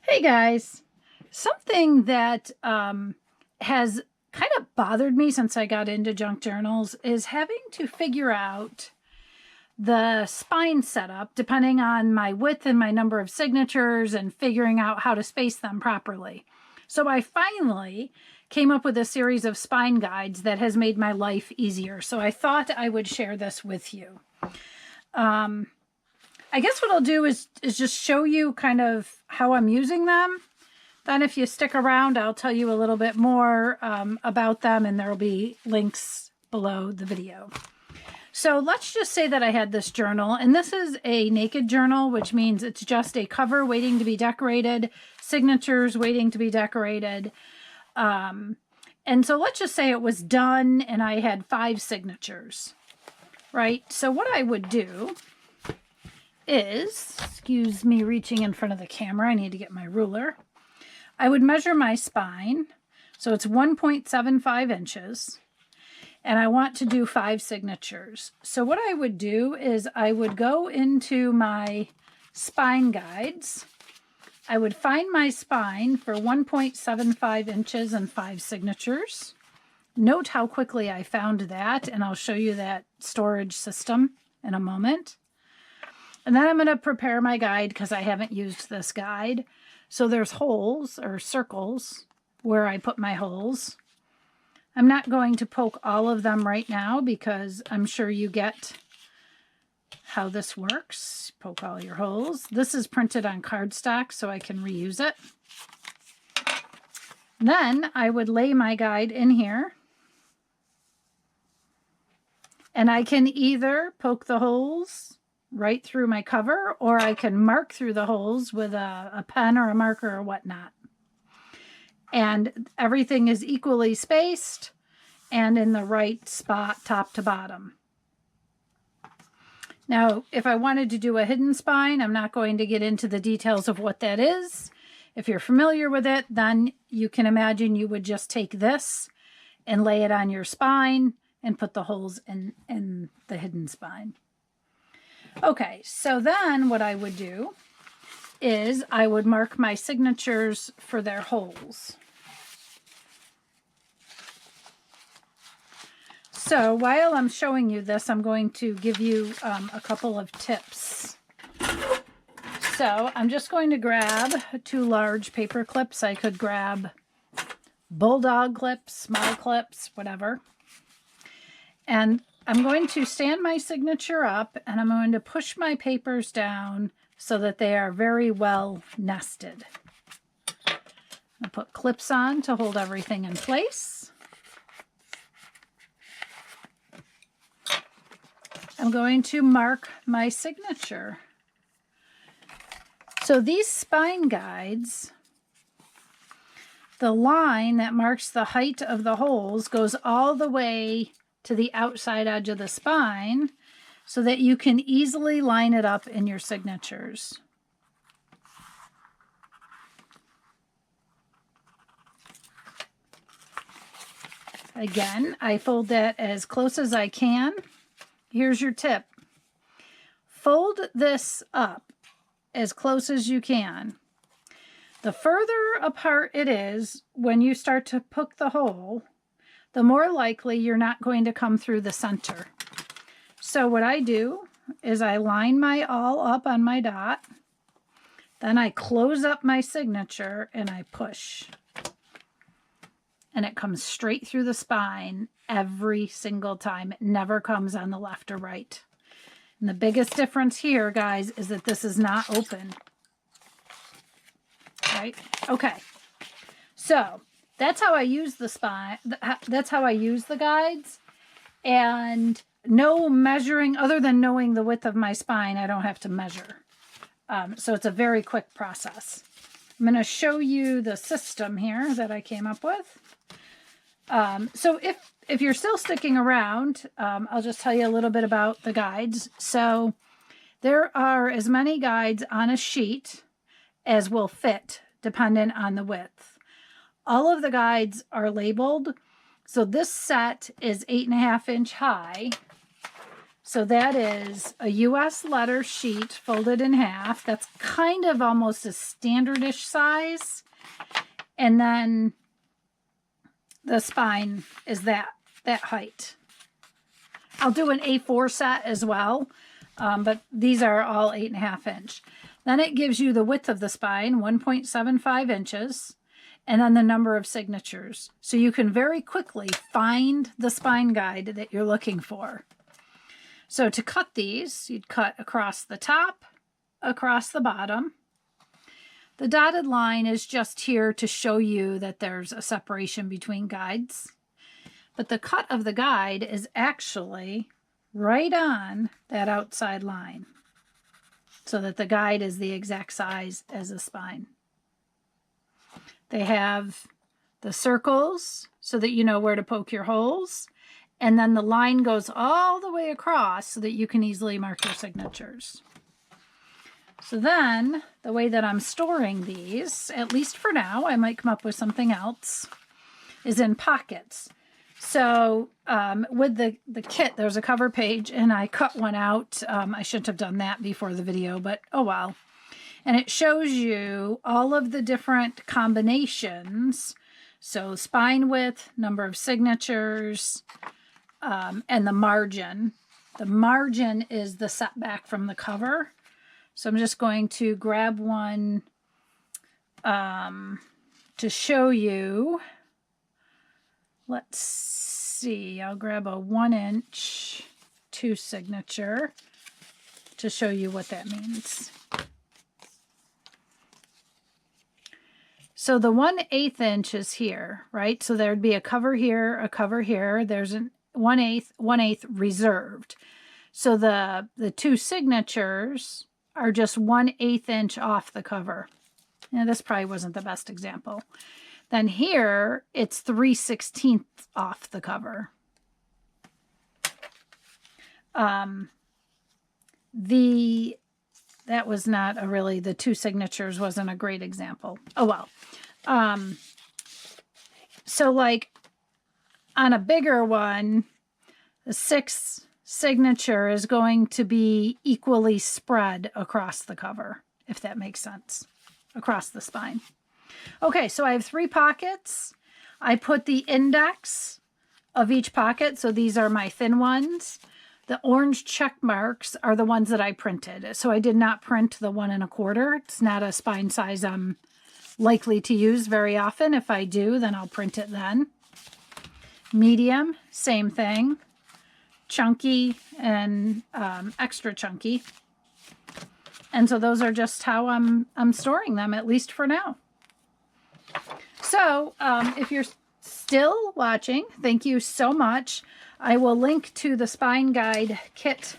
Hey guys, something that has kind of bothered me since I got into junk journals is having to figure out the spine setup depending on my width and my number of signatures and figuring out how to space them properly. So I finally came up with a series of spine guides that has made my life easier. So I thought I would share this with you. I guess what I'll do is just show you kind of how I'm using them. Then if you stick around, I'll tell you a little bit more about them, and there will be links below the video. So let's just say that I had this journal, and this is a naked journal, which means it's just a cover waiting to be decorated, signatures waiting to be decorated. And so let's just say it was done and I had 5 signatures, right? So what I would do is, excuse me reaching in front of the camera, I need to get my ruler. I would measure my spine, so it's 1.75 inches, and I want to do 5 signatures. So what I would do is I would go into my spine guides. I would find my spine for 1.75 inches and 5 signatures. Note how quickly I found that, and I'll show you that storage system in a moment. And then I'm going to prepare my guide because I haven't used this guide. So there's holes or circles where I put my holes. I'm not going to poke all of them right now because I'm sure you get how this works. Poke all your holes. This is printed on cardstock so I can reuse it. Then I would lay my guide in here. And I can either poke the holes right through my cover, or I can mark through the holes with a pen or a marker or whatnot. And everything is equally spaced and in the right spot, top to bottom. Now, if I wanted to do a hidden spine, I'm not going to get into the details of what that is. If you're familiar with it, then you can imagine you would just take this and lay it on your spine and put the holes in the hidden spine. Okay, so then what I would do is I would mark my signatures for their holes. So while I'm showing you this, I'm going to give you a couple of tips. So I'm just going to grab 2 large paper clips. I could grab bulldog clips, small clips, whatever. And I'm going to stand my signature up and I'm going to push my papers down so that they are very well nested. I'll put clips on to hold everything in place. I'm going to mark my signature. So these spine guides, the line that marks the height of the holes goes all the way to the outside edge of the spine so that you can easily line it up in your signatures. Again, I fold that as close as I can. Here's your tip. Fold this up as close as you can. The further apart it is when you start to poke the hole, the more likely you're not going to come through the center. So what I do is I line my all up on my dot, then I close up my signature and I push. And it comes straight through the spine every single time. It never comes on the left or right. And the biggest difference here, guys, is that this is not open. Right? Okay. So that's how I use the spine. That's how I use the guides. And no measuring, other than knowing the width of my spine, I don't have to measure. So it's a very quick process. I'm going to show you the system here that I came up with. So if you're still sticking around, I'll just tell you a little bit about the guides. So there are as many guides on a sheet as will fit, dependent on the width. All of the guides are labeled. So this set is 8.5 inch high. So that is a US letter sheet folded in half. That's kind of almost a standardish size. And then the spine is that height. I'll do an A4 set as well, but these are all 8.5 inch. Then it gives you the width of the spine, 1.75 inches, and then the number of signatures. So you can very quickly find the spine guide that you're looking for. So to cut these, you'd cut across the top, across the bottom. The dotted line is just here to show you that there's a separation between guides. But the cut of the guide is actually right on that outside line, so that the guide is the exact size as the spine. They have the circles so that you know where to poke your holes. And then the line goes all the way across so that you can easily mark your signatures. So then the way that I'm storing these, at least for now, I might come up with something else, is in pockets. So with the kit, there's a cover page, and I cut one out. I shouldn't have done that before the video, but oh well. And it shows you all of the different combinations. So spine width, number of signatures, and the margin. The margin is the setback from the cover. So I'm just going to grab one to show you. Let's see, I'll grab a 1 inch 2 signature to show you what that means. So the 1/8 inch is here, right? So there'd be a cover here, a cover here. There's an 1/8 reserved. So the 2 signatures are just 1/8 inch off the cover. Now this probably wasn't the best example. Then here, it's 3/16 off the cover. That was not a really, the 2 signatures wasn't a great example. Oh well. So like on a bigger one, the 6 signature is going to be equally spread across the cover, if that makes sense, across the spine. Okay, so I have 3 pockets. I put the index of each pocket, so these are my thin ones. The orange check marks are the ones that I printed. So I did not print the 1 1/4. It's not a spine size I'm likely to use very often. If I do, then I'll print it then. Medium, same thing. Chunky and extra chunky. And so those are just how I'm storing them, at least for now. So if you're still watching, thank you so much. I will link to the spine guide kit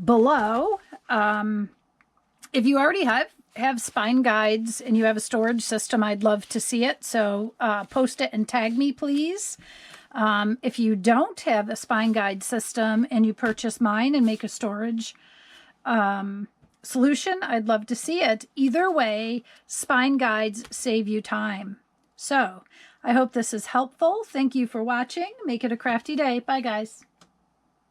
below. If you already have spine guides and you have a storage system, I'd love to see it. So post it and tag me, please. If you don't have a spine guide system and you purchase mine and make a storage solution, I'd love to see it. Either way, spine guides save you time. So I hope this is helpful. Thank you for watching. Make it a crafty day. Bye, guys.